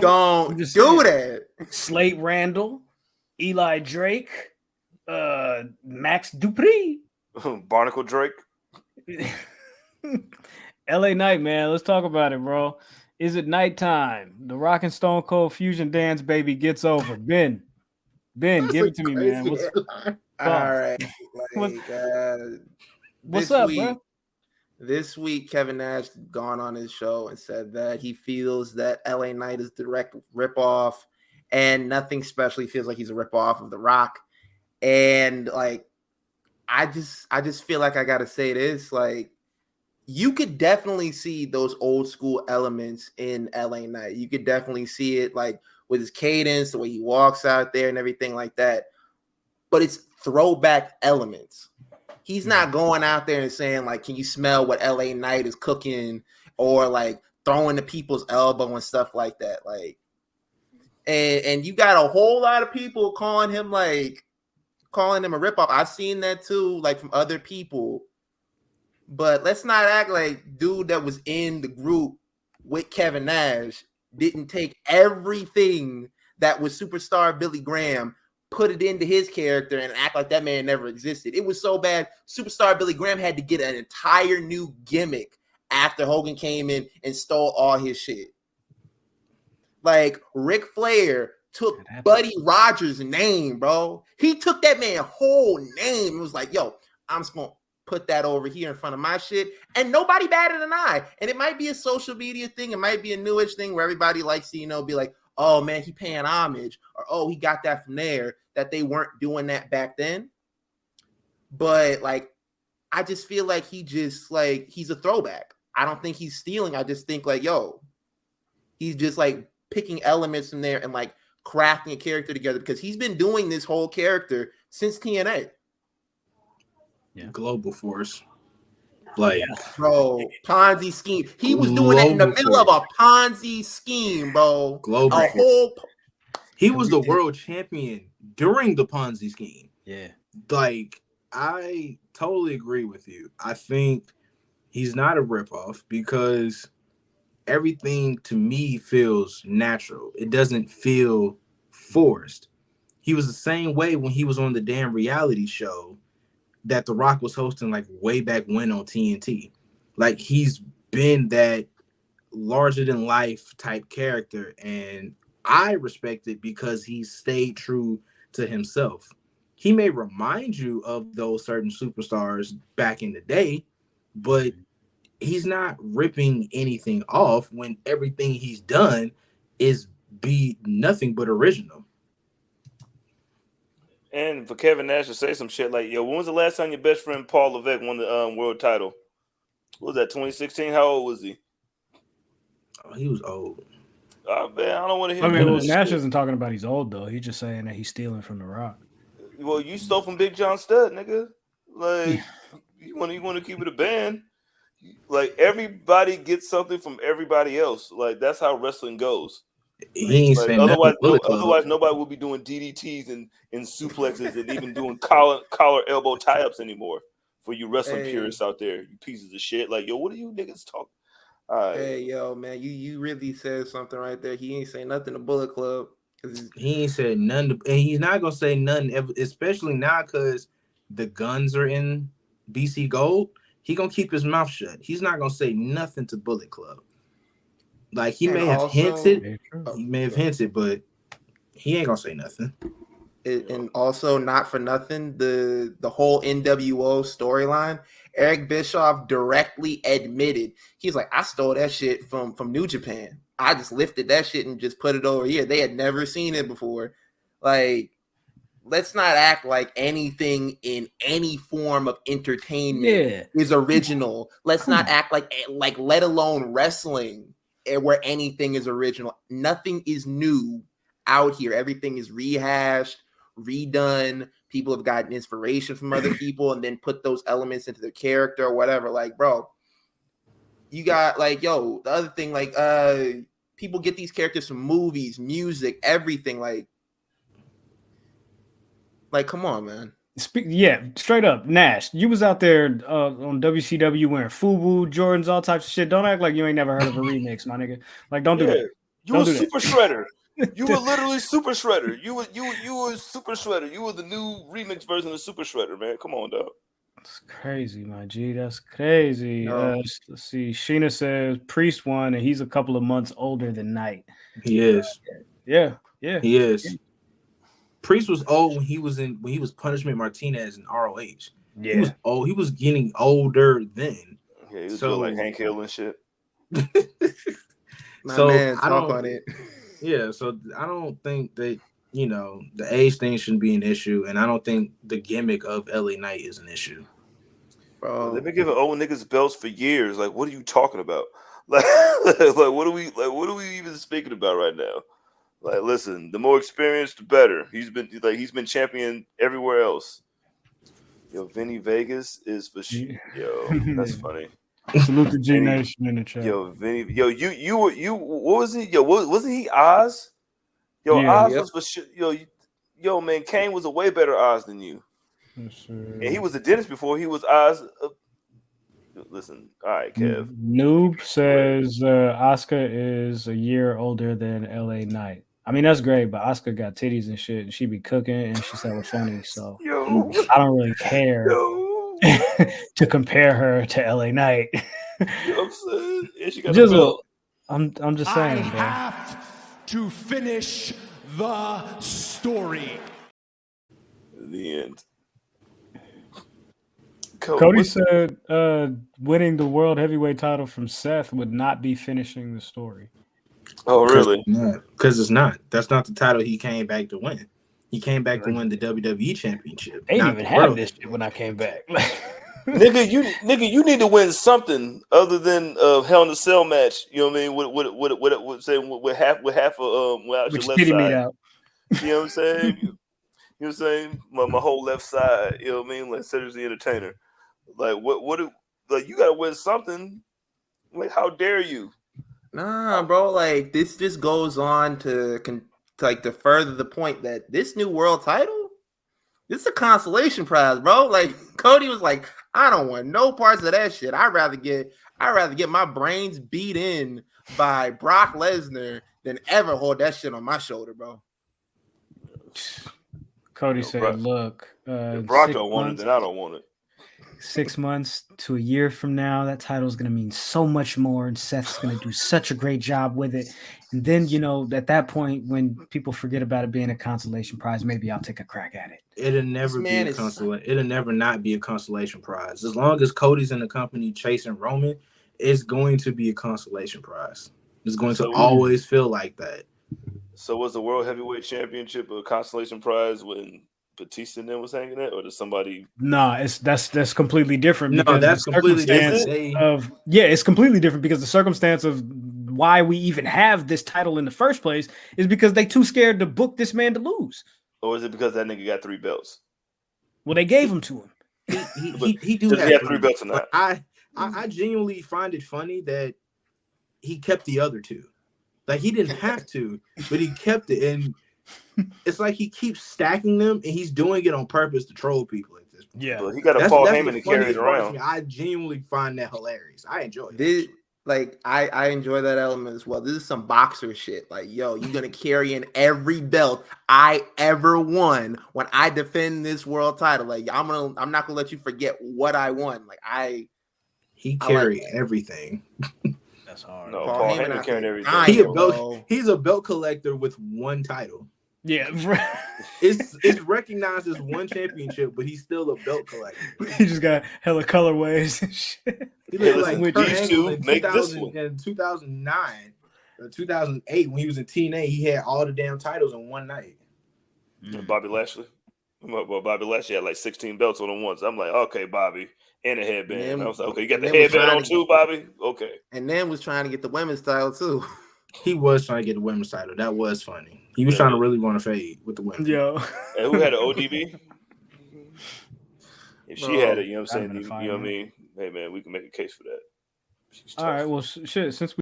don't do that. Slate Randall, Eli Drake, Max Dupree, Barnacle Drake. LA Knight, man. Let's talk about it, bro. Is it nighttime? The Rock and Stone Cold Fusion Dance baby gets over. Ben, That's give it to me, man. All right. What's up, bro? This week, Kevin Nash gone on his show and said that he feels that LA Knight is direct ripoff and nothing special. He feels like he's a ripoff of The Rock. And like, I just feel like I gotta say this. Like, you could definitely see those old school elements in LA Knight. You could definitely see it like with his cadence, the way he walks out there and everything like that. But it's throwback elements. He's not going out there and saying, like, can you smell what LA Knight is cooking, or like throwing the people's elbow and stuff like that. Like, and you got a whole lot of people calling him a ripoff. I've seen that too, like from other people. But let's not act like dude that was in the group with Kevin Nash didn't take everything that was superstar Billy Graham, put it into his character, and act like that man never existed. It was so bad, superstar Billy Graham had to get an entire new gimmick after Hogan came in and stole all his shit. Like, Ric Flair took Buddy Rogers' name, bro. He took that man's whole name and was like, yo, I'm just going to put that over here in front of my shit. And nobody batted an eye. And it might be a social media thing. It might be a newish thing where everybody likes to, be like, oh, man, he paying homage, or, oh, he got that from there, that they weren't doing that back then. But, like, I just feel like he's a throwback. I don't think he's stealing. I just think, like, yo, he's just, like, picking elements from there and, like, crafting a character together, because he's been doing this whole character since TNA. Yeah. Global Force. Like, bro, Ponzi scheme. He was doing that in the middle of a Ponzi scheme, bro. Global. He was the world champion during the Ponzi scheme. Yeah. Like, I totally agree with you. I think he's not a ripoff because everything to me feels natural. It doesn't feel forced. He was the same way when he was on the damn reality show that The Rock was hosting, like, way back when on TNT. Like, he's been that larger than life type character, and I respect it because he stayed true to himself. He may remind you of those certain superstars back in the day, but he's not ripping anything off when everything he's done is be nothing but original. And for Kevin Nash to say some shit like, yo, when was the last time your best friend Paul Levesque won the world title? What was that, 2016? How old was he? Oh, he was old. Oh, man, I don't want to hear Nash isn't talking about he's old, though. He's just saying that he's stealing from The Rock. Well, you stole from Big John Studd, nigga. Like, you want to keep it a band. Like, everybody gets something from everybody else. Like, that's how wrestling goes. He ain't saying otherwise nobody will be doing DDTs and suplexes and even doing collar elbow tie-ups anymore for you wrestling purists out there, you pieces of shit. Like, yo, what are you niggas talking? Hey, yo, man, you really said something right there. He ain't saying nothing to Bullet Club. He ain't said nothing, and he's not gonna say nothing, especially now because the guns are in BC Gold. He gonna keep his mouth shut. He's not gonna say nothing to Bullet Club. Like, he may have hinted, but he ain't gonna say nothing. And also, not for nothing, the whole NWO storyline, Eric Bischoff directly admitted, he's like, I stole that shit from New Japan. I just lifted that shit and just put it over here. They had never seen it before. Like, let's not act like anything in any form of entertainment is original. Let's not act like let alone wrestling, where anything is original. Nothing is new out here. Everything is rehashed, redone. People have gotten inspiration from other people and then put those elements into their character or whatever. Like, bro, you got, like, yo, the other thing, like, people get these characters from movies, music, everything. Like, come on, man. Straight up, Nash. You was out there on WCW wearing FUBU, Jordans, all types of shit. Don't act like you ain't never heard of a remix, my nigga. Like, don't do that. You were Super Shredder. You were literally Super Shredder. You were Super Shredder. You were the new remix version of Super Shredder, man. Come on, dog. That's crazy, my G. That's crazy. No. Let's see. Sheena says Priest won, and he's a couple of months older than Knight. He is. Yeah. He is. Priest was old when he was Punishment Martinez in ROH. Yeah. He was old. He was getting older then. Yeah, he was doing like Hank Hill and shit. My man, talk on it. Yeah, so I don't think that, you know, the age thing shouldn't be an issue, and I don't think the gimmick of LA Knight is an issue. Bro, They've been giving old niggas belts for years. Like, what are you talking about? Like what are we even speaking about right now? Like, listen, the more experienced, the better. He's been champion everywhere else. Yo, Vinny Vegas is for yo, that's funny. Salute to G Nation in the chat. Yo, Vinny, yo, you what was he? Yo, wasn't he Oz? Yo, Yeah, Oz was for shit. Yo, man, Kane was a way better Oz than you. Yes, And he was a dentist before he was Oz. Listen, all right, Kev. Noob says Oscar is a year older than LA Knight. I mean, that's great, but Oscar got titties and shit, and she be cooking, and she's hella funny. So I don't really care to compare her to LA Knight. You know what I'm saying? And she got I'm just saying, I have to finish the story. The end. Cody said winning the world heavyweight title from Seth would not be finishing the story. Oh, really? Because it's not. That's not the title he came back to win. He came back to win the WWE Championship. They didn't even have this shit when I came back. nigga, you need to win something other than Hell in a Cell match. You know what I mean? With half of your left side. Out. You know what I'm saying? You know what I'm saying? My whole left side. You know what I mean? Like Cedric the Entertainer. Like like you gotta win something. Like, how dare you? Nah, bro. Like, this just goes on to further the point that this new world title, this is a consolation prize, bro. Like, Cody was like, I don't want no parts of that shit. I'd rather get my brains beat in by Brock Lesnar than ever hold that shit on my shoulder, bro. Cody said, "Look, if Brock don't want it, then I don't want it. 6 months to a year from now, that title is going to mean so much more, and Seth's going to do such a great job with it. And then, you know, at that point, when people forget about it being a consolation prize, maybe I'll take a crack at it. It'll never be a consolation. It'll never not be a consolation prize. As long as Cody's in the company chasing Roman, it's going to be a consolation prize. It's going to always feel like that. So was the World Heavyweight Championship a consolation prize when Batista then was hanging it, or did somebody? No, that's completely different. No, that's completely different. It's completely different because the circumstance of why we even have this title in the first place is because they too scared to book this man to lose. Or is it because that nigga got 3 belts? Well, they gave them to him. He do have 3 belts or not? I genuinely find it funny that he kept the other 2. Like, he didn't have to, but he kept it, and it's like he keeps stacking them, and he's doing it on purpose to troll people at this point. Yeah, but he got a Paul Heyman to carry it around. I genuinely find that hilarious. I enjoy it. I enjoy that element as well. This is some boxer shit. Like, yo, you're gonna carry in every belt I ever won when I defend this world title. Like, I'm not gonna let you forget what I won. Like, he carried everything. That's hard. No, Paul Heyman carrying everything. He's a belt collector with 1 title. Yeah, it's recognized as 1 championship, but he's still a belt collector. He just got hella colorways and shit. He looked like Kurt Angle in 2009 or 2008 when he was in TNA. He had all the damn titles in one night. Bobby Lashley. Well, Bobby Lashley had like 16 belts on him once. I'm like, okay, Bobby. And a headband. And I was like, okay, you got the headband on too, Bobby? Okay. And then was trying to get the women's title too. He was trying to get the women's title. That was funny. He was trying to really want to fade with the women. Yo. And who had an ODB? If she had it, you know what I'm saying? You know what I mean? Hey, man, we can make a case for that. All right, well, shit, since we